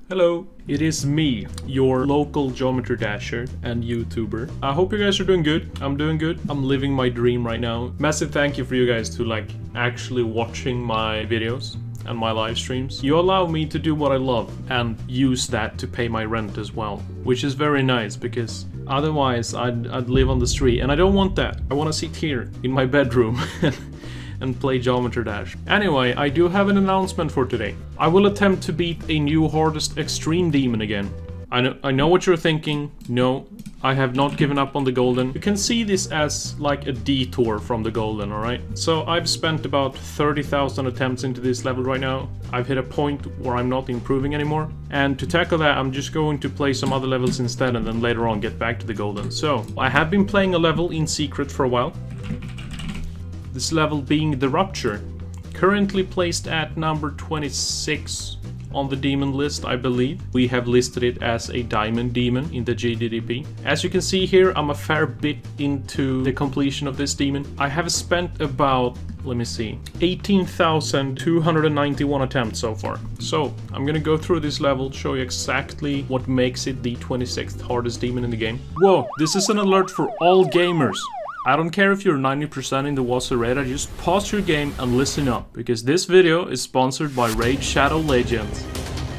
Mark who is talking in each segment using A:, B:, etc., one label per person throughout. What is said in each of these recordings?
A: Hello, it is me, your local Geometry Dasher and YouTuber. I hope you guys are doing good. I'm doing good. I'm living my dream right now. Massive thank you for you guys to actually watching my videos and my live streams. You allow me to do what I love and use that to pay my rent as well, which is very nice because otherwise I'd live on the street and I don't want that. I want to sit here in my bedroom and play Geometry Dash. Anyway, I do have an announcement for today. I will attempt to beat a new hardest extreme demon again. I know what you're thinking. No, I have not given up on the golden. You can see this as like a detour from the golden, alright? So I've spent about 30,000 attempts into this level right now. I've hit a point where I'm not improving anymore. And to tackle that, I'm just going to play some other levels instead and then later on get back to the golden. So, I have been playing a level in secret for a while. This level being the Rupture, currently placed at number 26 on the demon list, I believe. We have listed it as a diamond demon in the GDDP. As you can see here, I'm a fair bit into the completion of this demon. I have spent about, let me see, 18,291 attempts so far. So, I'm gonna go through this level, show you exactly what makes it the 26th hardest demon in the game. Whoa, this is an alert for all gamers. I don't care if you're 90% in the Water radar, just pause your game and listen up, because this video is sponsored by Raid Shadow Legends.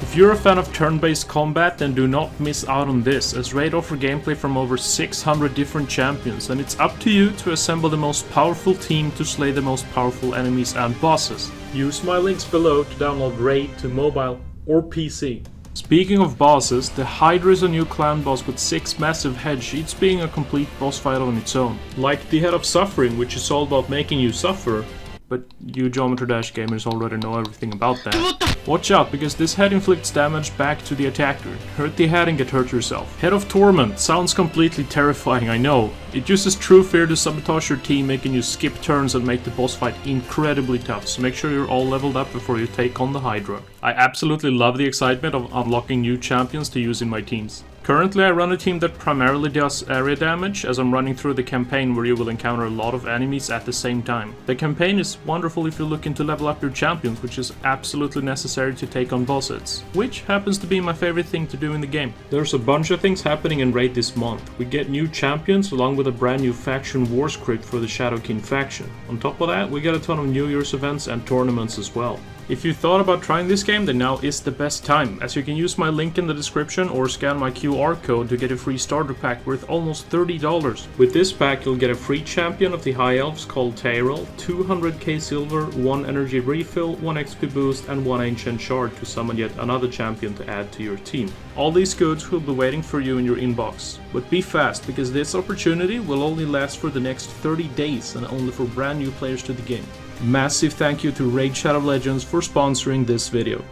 A: If you're a fan of turn-based combat, then do not miss out on this, as Raid offer gameplay from over 600 different champions, and it's up to you to assemble the most powerful team to slay the most powerful enemies and bosses. Use my links below to download Raid to mobile or PC. Speaking of bosses, the Hydra is a new clan boss with 6 massive head sheets, being a complete boss fight on its own. Like the Head of Suffering, which is all about making you suffer, but you Geometry Dash gamers already know everything about that. Watch out, because this head inflicts damage back to the attacker. Hurt the head and get hurt yourself. Head of Torment sounds completely terrifying, I know. It uses true fear to sabotage your team, making you skip turns and make the boss fight incredibly tough, so make sure you're all leveled up before you take on the Hydra. I absolutely love the excitement of unlocking new champions to use in my teams. Currently I run a team that primarily does area damage, as I'm running through the campaign where you will encounter a lot of enemies at the same time. The campaign is wonderful if you're looking to level up your champions, which is absolutely necessary to take on bosses, which happens to be my favorite thing to do in the game. There's a bunch of things happening in Raid this month. We get new champions along with a brand new faction war script for the Shadow King faction. On top of that, we get a ton of New Year's events and tournaments as well. If you thought about trying this game, then now is the best time, as you can use my link in the description or scan my QR code to get a free starter pack worth almost $30. With this pack you'll get a free champion of the High Elves called Tyrell, 200k silver, 1 energy refill, 1 XP boost and 1 ancient shard to summon yet another champion to add to your team. All these goods will be waiting for you in your inbox. But be fast, because this opportunity will only last for the next 30 days and only for brand new players to the game. Massive thank you to Raid Shadow Legends for sponsoring this video.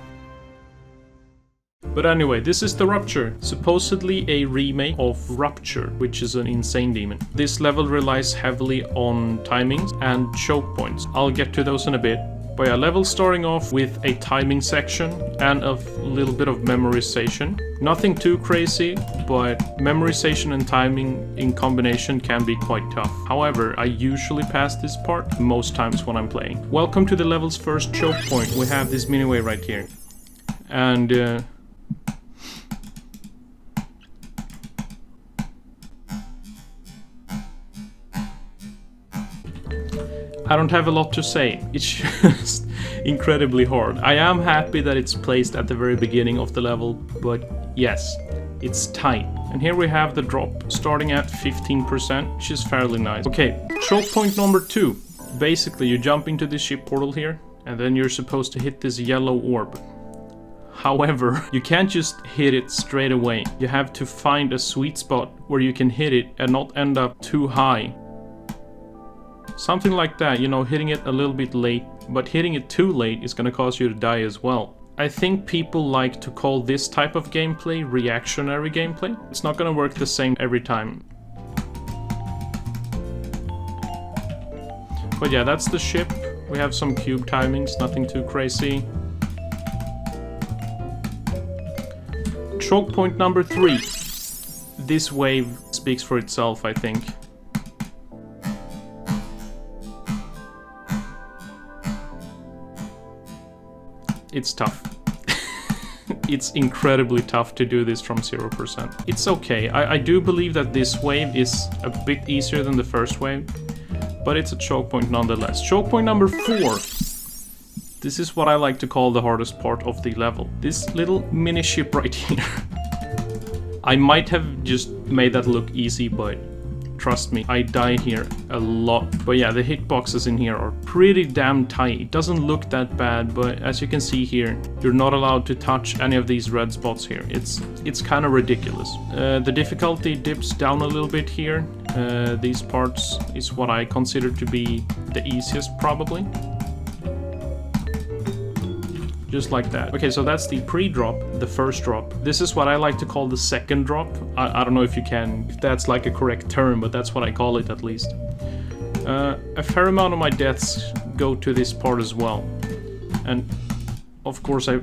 A: But anyway, this is the Rupture, supposedly a remake of Rupture, which is an insane demon. This level relies heavily on timings and choke points. I'll get to those in a bit. But yeah, level starting off with a timing section and a little bit of memorization. Nothing too crazy, but memorization and timing in combination can be quite tough. However, I usually pass this part most times when I'm playing. Welcome to the level's first choke point. We have this miniway right here. And I don't have a lot to say, it's just incredibly hard. I am happy that it's placed at the very beginning of the level, but yes, it's tight. And here we have the drop, starting at 15%, which is fairly nice. Okay, choke point number 2. Basically, you jump into the ship portal here, and then you're supposed to hit this yellow orb. However, you can't just hit it straight away. You have to find a sweet spot where you can hit it and not end up too high. Something like that, you know, hitting it a little bit late, but hitting it too late is gonna cause you to die as well. I think people like to call this type of gameplay reactionary gameplay. It's not gonna work the same every time. But yeah, that's the ship. We have some cube timings, nothing too crazy. Choke point number 3. This wave speaks for itself, I think. It's tough. it's incredibly tough to do this from 0%. It's okay. I do believe that this wave is a bit easier than the first wave, but it's a choke point nonetheless. Choke point number 4. This is what I like to call the hardest part of the level. This little mini ship right here. I might have just made that look easy, but trust me, I die here a lot. But yeah, the hitboxes in here are pretty damn tight. It doesn't look that bad, but as you can see here, you're not allowed to touch any of these red spots here. It's kind of ridiculous. The difficulty dips down a little bit here. These parts is what I consider to be the easiest, probably. Just like that. Okay, so that's the pre-drop, the first drop. This is what I like to call the second drop. I don't know if that's like a correct term, but that's what I call it at least. A fair amount of my deaths go to this part as well. And of course I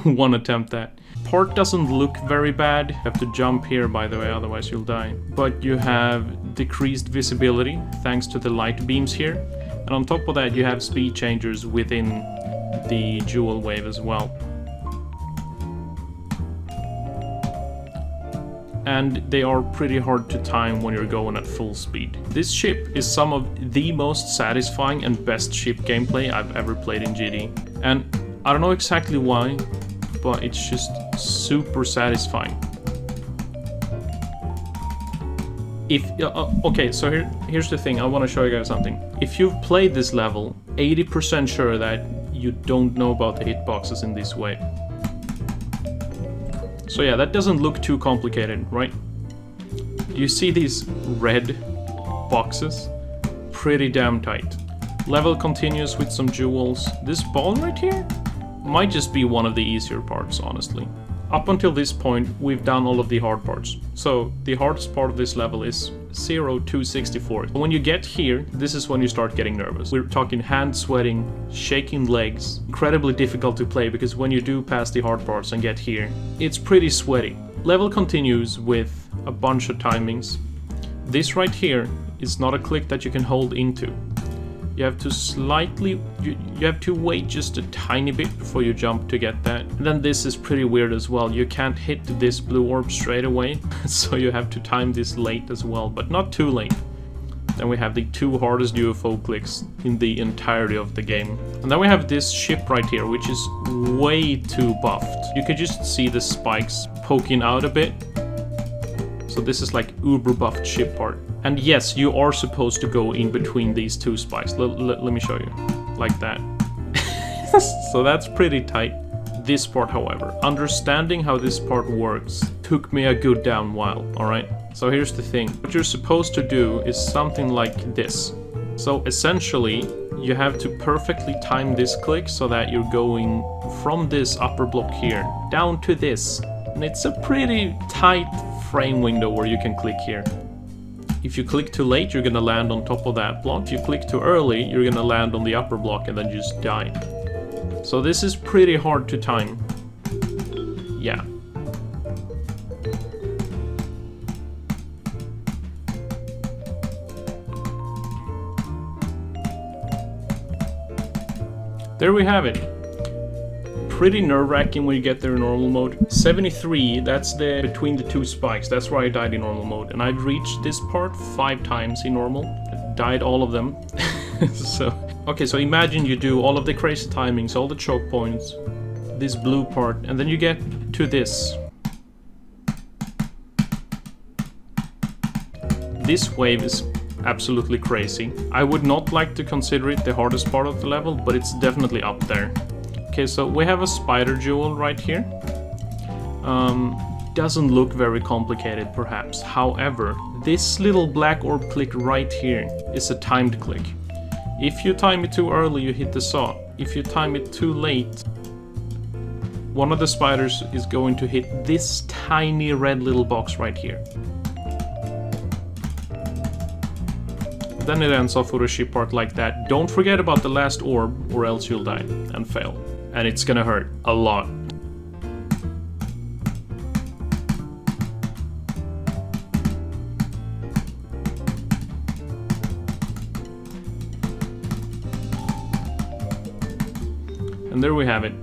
A: one attempt that. Part doesn't look very bad. You have to jump here, by the way, otherwise you'll die. But you have decreased visibility thanks to the light beams here. And on top of that, you have speed changers within the jewel wave as well. And they are pretty hard to time when you're going at full speed. This ship is some of the most satisfying and best ship gameplay I've ever played in GD. And I don't know exactly why, but it's just super satisfying. Okay, so here's the thing, I want to show you guys something. If you've played this level, 80% sure that you don't know about the hitboxes in this way. So yeah, that doesn't look too complicated, right? You see these red boxes? Pretty damn tight. Level continues with some jewels. This ball right here might just be one of the easier parts, honestly. Up until this point, we've done all of the hard parts. So the hardest part of this level is 0 to 64. When you get here, this is when you start getting nervous. We're talking hand sweating, shaking legs, incredibly difficult to play because when you do pass the hard parts and get here, it's pretty sweaty. Level continues with a bunch of timings. This right here is not a click that you can hold into. You have to slightly, you have to wait just a tiny bit before you jump to get that. And then this is pretty weird as well. You can't hit this blue orb straight away, so you have to time this late as well, but not too late. Then we have the 2 hardest UFO clicks in the entirety of the game. And then we have this ship right here, which is way too buffed. You could just see the spikes poking out a bit. So this is like uber buffed ship part. And yes, you are supposed to go in between these 2 spikes. Let me show you. Like that. So that's pretty tight. This part, however, understanding how this part works took me a good damn while, alright? So here's the thing. What you're supposed to do is something like this. So essentially, you have to perfectly time this click so that you're going from this upper block here down to this. And it's a pretty tight frame window where you can click here. If you click too late, you're gonna land on top of that block. If you click too early, you're gonna land on the upper block and then just die. So this is pretty hard to time. Yeah. There we have it. Pretty nerve-wracking when you get there in normal mode. 73, that's the between the 2 spikes. That's where I died in normal mode. And I've reached this part 5 times in normal. Died all of them. Okay, so imagine you do all of the crazy timings, all the choke points, this blue part, and then you get to this. This wave is absolutely crazy. I would not like to consider it the hardest part of the level, but it's definitely up there. Okay, so we have a spider jewel right here. Doesn't look very complicated, perhaps. However, this little black orb click right here is a timed click. If you time it too early, you hit the saw. If you time it too late, one of the spiders is going to hit this tiny red little box right here. Then it ends off with a ship part like that. Don't forget about the last orb, or else you'll die and fail. And it's gonna hurt a lot. And there we have it.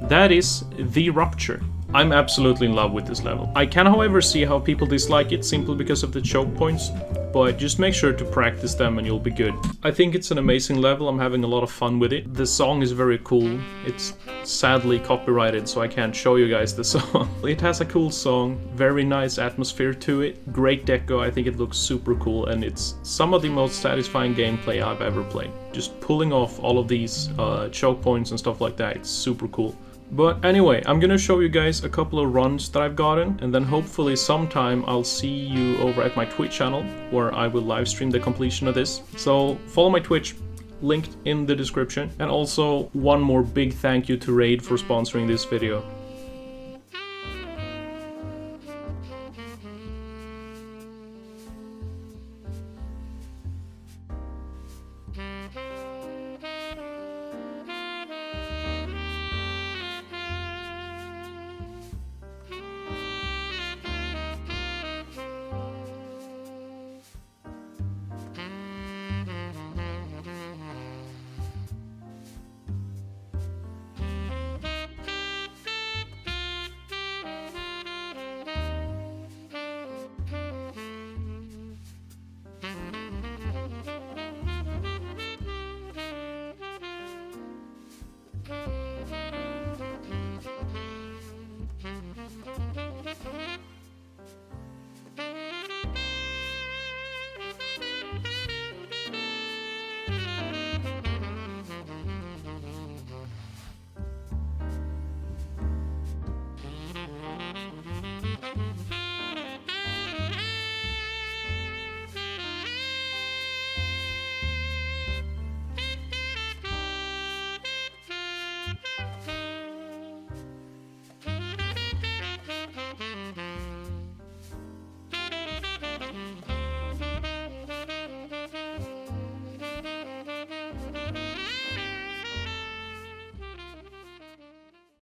A: that is the Rupture. I'm absolutely in love with this level. I can, however, see how people dislike it simply because of the choke points, but just make sure to practice them and you'll be good. I think it's an amazing level, I'm having a lot of fun with it. The song is very cool. It's sadly copyrighted, so I can't show you guys the song. It has a cool song, very nice atmosphere to it, great deco, I think it looks super cool, and it's some of the most satisfying gameplay I've ever played. Just pulling off all of these choke points and stuff like that, it's super cool. But anyway, I'm gonna show you guys a couple of runs that I've gotten, and then hopefully sometime I'll see you over at my Twitch channel, where I will live stream the completion of this. So follow my Twitch, linked in the description. And also one more big thank you to Raid for sponsoring this video.